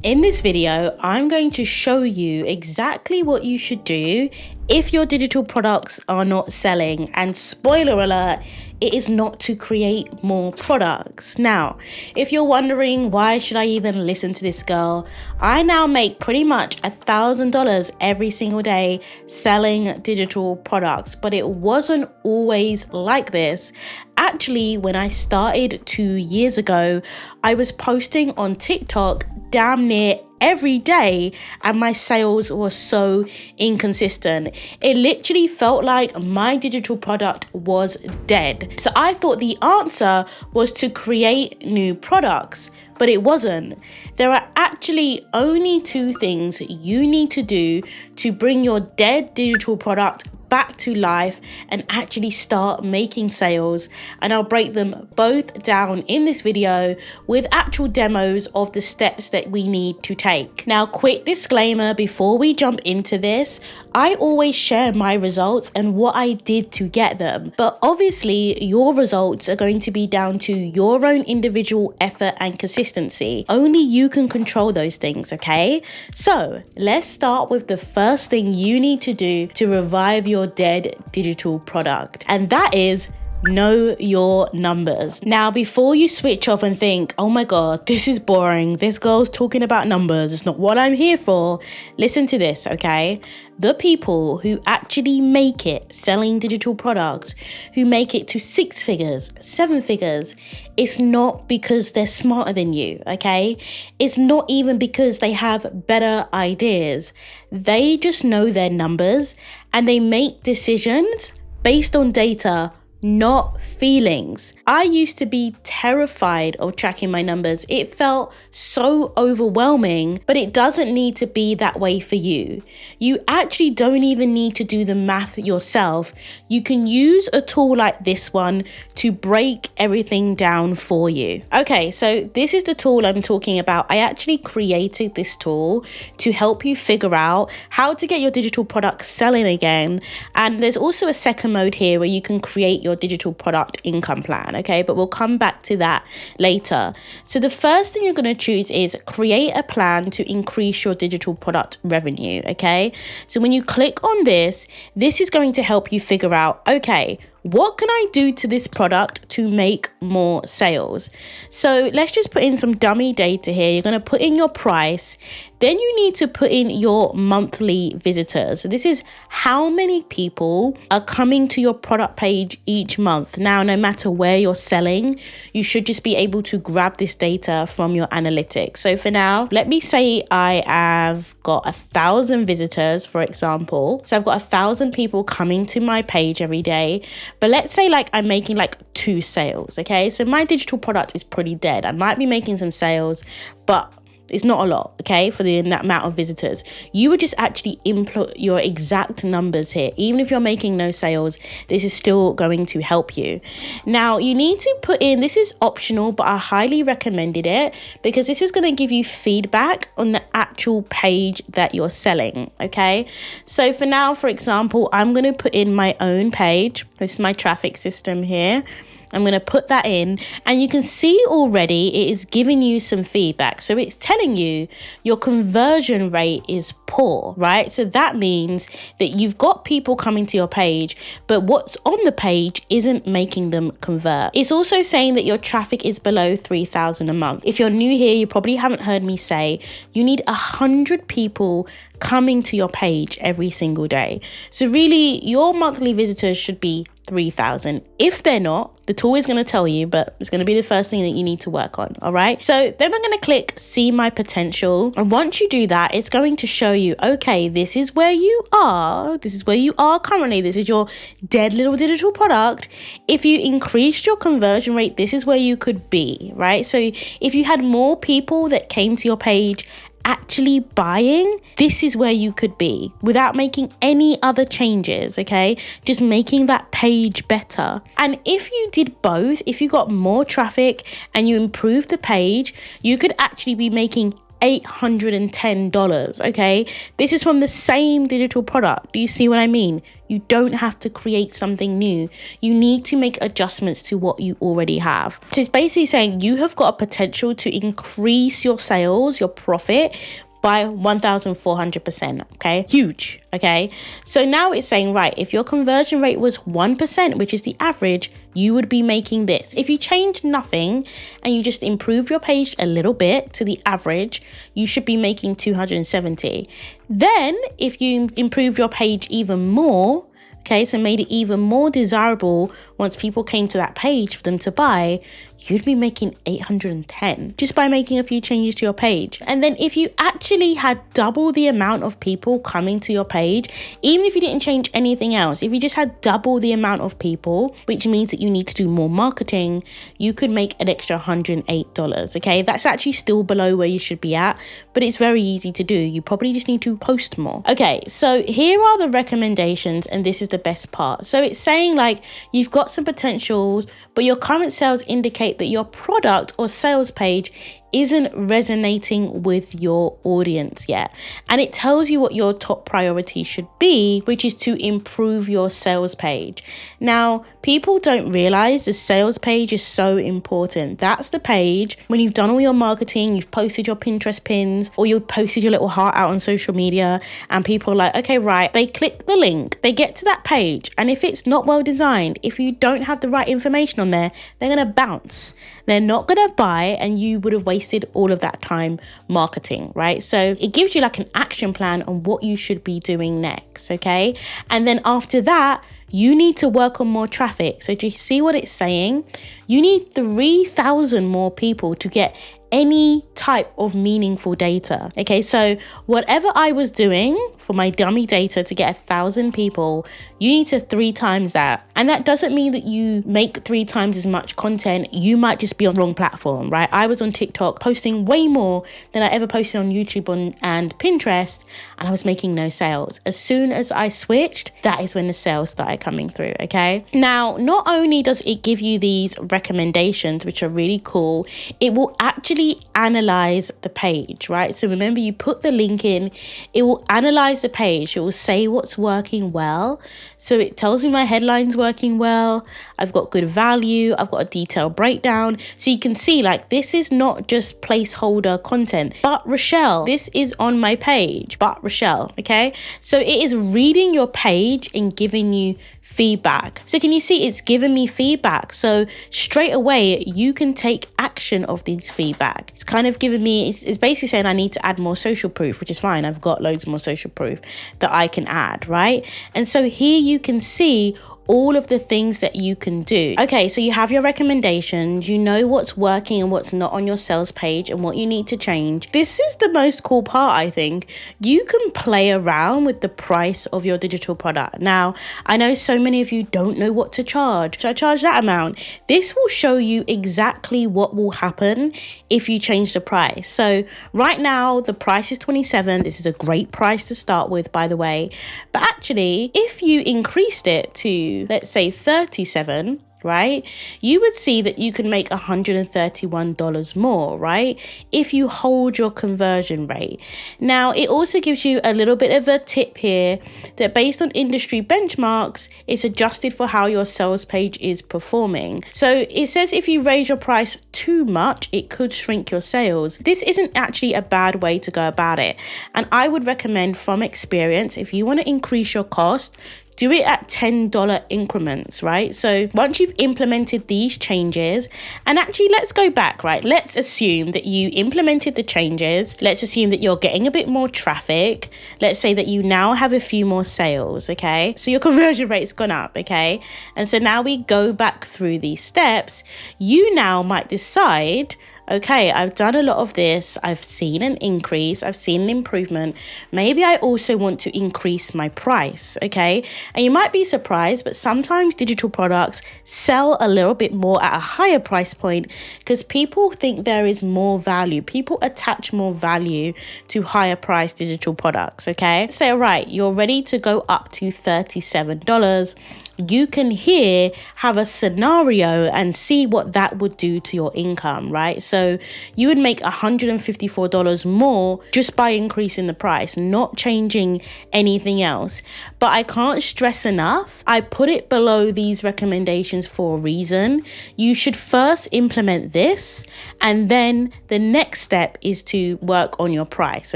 In this video, I'm going to show you exactly what you should do if your digital products are not selling. And spoiler alert, it is not to create more products. Now, if you're wondering why should I even listen to this girl, I now make pretty much $1,000 every single day selling digital products, but it wasn't always like this. Actually, when I started 2 years ago, I was posting on TikTok damn near every day and my sales were so inconsistent. It literally felt like my digital product was dead. So I thought the answer was to create new products, but it wasn't. There are actually only 2 things you need to do to bring your dead digital product back to life and actually start making sales, and I'll break them both down in this video with actual demos of the steps that we need to take. Now, quick disclaimer before we jump into this, I always share my results and what I did to get them, but obviously your results are going to be down to your own individual effort and consistency. Only you can control those things, okay? So let's start with the first thing you need to do to revive your dead digital product, and that is know your numbers. Now, before you switch off and think, oh my god, this is boring, this girl's talking about numbers, it's not what I'm here for, listen to this, okay? The people who actually make it selling digital products, who make it to 6 figures, 7 figures, it's not because they're smarter than you, okay? It's not even because they have better ideas. They just know their numbers and they make decisions based on data, not feelings. I used to be terrified of tracking my numbers. It felt so overwhelming, but it doesn't need to be that way for you. You actually don't even need to do the math yourself. You can use a tool like this one to break everything down for you. Okay, so this is the tool I'm talking about. I actually created this tool to help you figure out how to get your digital products selling again. And there's also a second mode here where you can create your digital product income plan, okay? But we'll come back to that later. So the first thing you're going to choose is create a plan to increase your digital product revenue, okay? So when you click on this, this is going to help you figure out, okay, what can I do to this product to make more sales? So let's just put in some dummy data here. You're going to put in your price. Then you need to put in your monthly visitors. So this is how many people are coming to your product page each month. Now, no matter where you're selling, you should just be able to grab this data from your analytics. So for now, let me say I have got 1,000 visitors, for example. So I've got 1,000 people coming to my page every day. But let's say like I'm making like 2 sales, okay? So my digital product is pretty dead. I might be making some sales, but it's not a lot, okay, for the amount of visitors. You would just actually input your exact numbers here. Even if you're making no sales, this is still going to help you. Now, you need to put in, this is optional, but I highly recommended it because this is going to give you feedback on the actual page that you're selling, okay? So for now, for example, I'm going to put in my own page. This is my traffic system here. I'm going to put that in and you can see already it is giving you some feedback. So it's telling you your conversion rate is poor, right? So that means that you've got people coming to your page, but what's on the page isn't making them convert. It's also saying that your traffic is below 3,000 a month. If you're new here, you probably haven't heard me say you need 100 people coming to your page every single day. So really, your monthly visitors should be 3,000. If they're not, the tool is going to tell you, but it's going to be the first thing that you need to work on. All right. So then we're going to click see my potential. And once you do that, it's going to show you, okay, this is where you are. This is where you are currently. This is your dead little digital product. If you increased your conversion rate, this is where you could be, right? So if you had more people that came to your page actually buying, this is where you could be without making any other changes, okay? Just making that page better. And if you did both, if you got more traffic and you improved the page, you could actually be making $810, okay? This is from the same digital product. Do you see what I mean? You don't have to create something new. You need to make adjustments to what you already have. So it's basically saying you have got a potential to increase your sales, your profit, by 1,400%, okay? Huge, okay? So now it's saying, right, if your conversion rate was 1%, which is the average, you would be making this. If you change nothing and you just improve your page a little bit to the average, you should be making 270. Then if you improve your page even more, okay, so made it even more desirable once people came to that page for them to buy, you'd be making 810 just by making a few changes to your page. And then if you actually had double the amount of people coming to your page, even if you didn't change anything else, if you just had double the amount of people, which means that you need to do more marketing, you could make an extra $108, okay? That's actually still below where you should be at, but it's very easy to do. You probably just need to post more. Okay, so here are the recommendations, and this is the best part. So it's saying like you've got some potentials, but your current sales indicate that your product or sales page isn't resonating with your audience yet. And it tells you what your top priority should be, which is to improve your sales page. Now, people don't realize the sales page is so important. That's the page when you've done all your marketing, you've posted your Pinterest pins, or you've posted your little heart out on social media, and people are like, okay, right, they click the link, they get to that page, and if it's not well designed, if you don't have the right information on there, they're gonna bounce. They're not gonna buy, and you would have wasted all of that time marketing, right? So it gives you like an action plan on what you should be doing next, okay? And then after that, you need to work on more traffic. So do you see what it's saying? You need 3,000 more people to get any type of meaningful data. Okay, so whatever I was doing for my dummy data to get 1,000 people, you need to 3 times that. And that doesn't mean that you make 3 times as much content. You might just be on the wrong platform, right? I was on TikTok posting way more than I ever posted on YouTube and Pinterest, and I was making no sales. As soon as I switched, that is when the sales started coming through, okay? Now, not only does it give you these recommendations, which are really cool, it will actually analyze the page, right? So remember, you put the link in, it will analyze the page. It will say what's working well. So it tells me my headline's working well, I've got good value, I've got a detailed breakdown. So you can see like this is not just placeholder content, but Rochelle, this is on my page, but Rochelle, okay? So it is reading your page and giving you feedback. So can you see it's given me feedback? So straight away you can take action of these feedback. It's kind of giving me, it's basically saying I need to add more social proof, which is fine. I've got loads more social proof that I can add, right? And so here you can see all of the things that you can do. Okay, so you have your recommendations, you know what's working and what's not on your sales page and what you need to change. This is the most cool part, I think. You can play around with the price of your digital product. Now, I know so many of you don't know what to charge. Should I charge that amount? This will show you exactly what will happen if you change the price. So right now, the price is $27. This is a great price to start with, by the way. But actually, if you increased it to, let's say, $37, right, you would see that you can make $131 more, right, if you hold your conversion rate. Now, it also gives you a little bit of a tip here that based on industry benchmarks, it's adjusted for how your sales page is performing. So it says if you raise your price too much, it could shrink your sales. This isn't actually a bad way to go about it. And I would recommend from experience, if you want to increase your cost, do it at $10 increments, right? So once you've implemented these changes, and actually let's go back, right? Let's assume that you implemented the changes. Let's assume that you're getting a bit more traffic. Let's say that you now have a few more sales, okay? So your conversion rate's gone up, okay? And so now we go back through these steps. You now might decide, okay, I've done a lot of this. I've seen an increase. I've seen an improvement. Maybe I also want to increase my price, okay? And you might be surprised, but sometimes digital products sell a little bit more at a higher price point because people think there is more value. People attach more value to higher priced digital products, okay? Say, all right, you're ready to go up to $37. you can here have a scenario and see what that would do to your income, right? So you would make $154 more just by increasing the price, not changing anything else. But I can't stress enough, I put it below these recommendations for a reason. You should first implement this, and then the next step is to work on your price,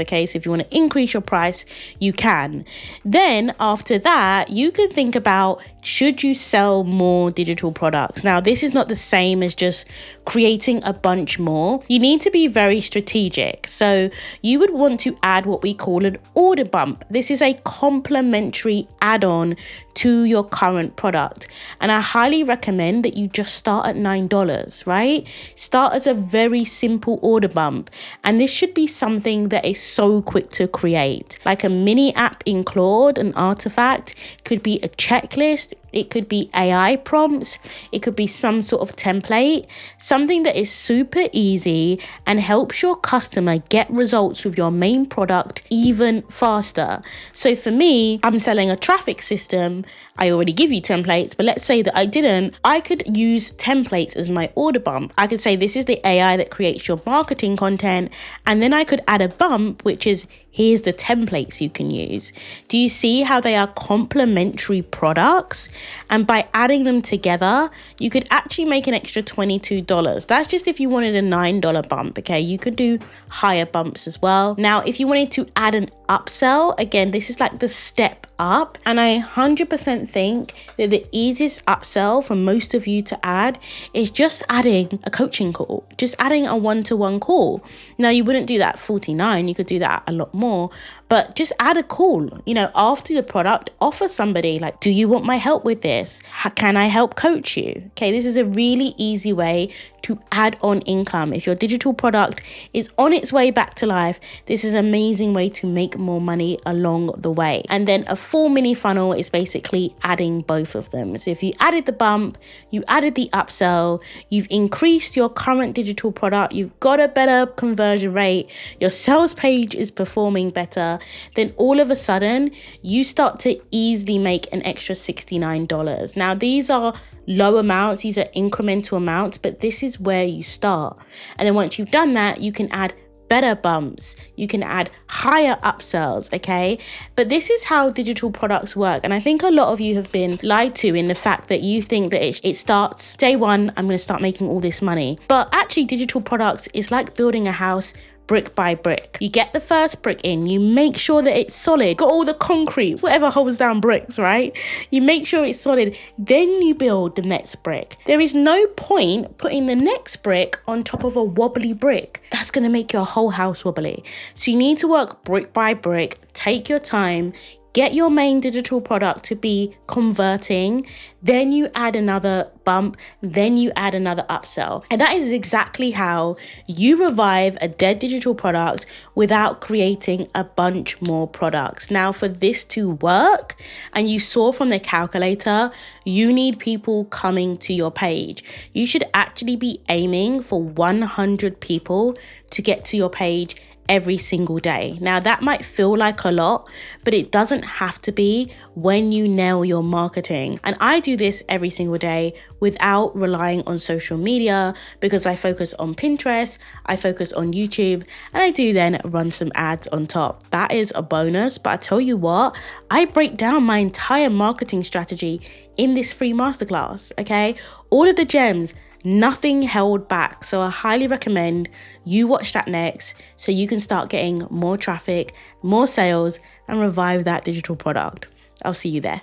okay? So if you want to increase your price, you can. Then after that, you can think about, should you sell more digital products? Now, this is not the same as just creating a bunch more. You need to be very strategic. So you would want to add what we call an order bump. This is a complementary add-on to your current product. And I highly recommend that you just start at $9, right? Start as a very simple order bump. And this should be something that is so quick to create. Like a mini app in Claude, an artifact, could be a checklist. It could be AI prompts. It could be some sort of template, something that is super easy and helps your customer get results with your main product even faster. So for me, I'm selling a traffic system. I already give you templates, but let's say that I didn't. I could use templates as my order bump. I could say this is the AI that creates your marketing content, and then I could add a bump, which is here's the templates you can use. Do you see how they are complementary products? And by adding them together, you could actually make an extra $22. That's just if you wanted a $9 bump, okay? You could do higher bumps as well. Now, if you wanted to add an upsell, again, this is like the step up. And I 100% think that the easiest upsell for most of you to add is just adding a coaching call, just adding a one-to-one call. Now, you wouldn't do that 49, you could do that a lot more, but just add a call, after the product, offer somebody like, do you want my help with this? How can I help coach you? Okay, this is a really easy way to add on income. If your digital product is on its way back to life, this is an amazing way to make more money along the way. And then a full mini funnel is basically adding both of them. So if you added the bump, you added the upsell, you've increased your current digital product, you've got a better conversion rate, your sales page is performing better, then all of a sudden you start to easily make an extra $69. Now, these are low amounts, these are incremental amounts, but this is where you start. And then once you've done that, you can add better bumps, you can add higher upsells, okay? But this is how digital products work. And I think a lot of you have been lied to in the fact that you think that it starts day one, I'm going to start making all this money. But actually, digital products is like building a house brick by brick. You get the first brick in, you make sure that it's solid, got all the concrete, whatever holds down bricks, right? You make sure it's solid, then you build the next brick. There is no point putting the next brick on top of a wobbly brick. That's going to make your whole house wobbly. So you need to work brick by brick, take your time, get your main digital product to be converting, then you add another bump, then you add another upsell. And that is exactly how you revive a dead digital product without creating a bunch more products. Now, for this to work, and you saw from the calculator, you need people coming to your page. You should actually be aiming for 100 people to get to your page every single day. Now, that might feel like a lot, but it doesn't have to be when you nail your marketing. And I do this every single day without relying on social media, because I focus on Pinterest, I focus on YouTube, and I do then run some ads on top. That is a bonus, but I tell you what, I break down my entire marketing strategy in this free masterclass, okay? All of the gems, nothing held back. So I highly recommend you watch that next so you can start getting more traffic, more sales, and revive that digital product. I'll see you there.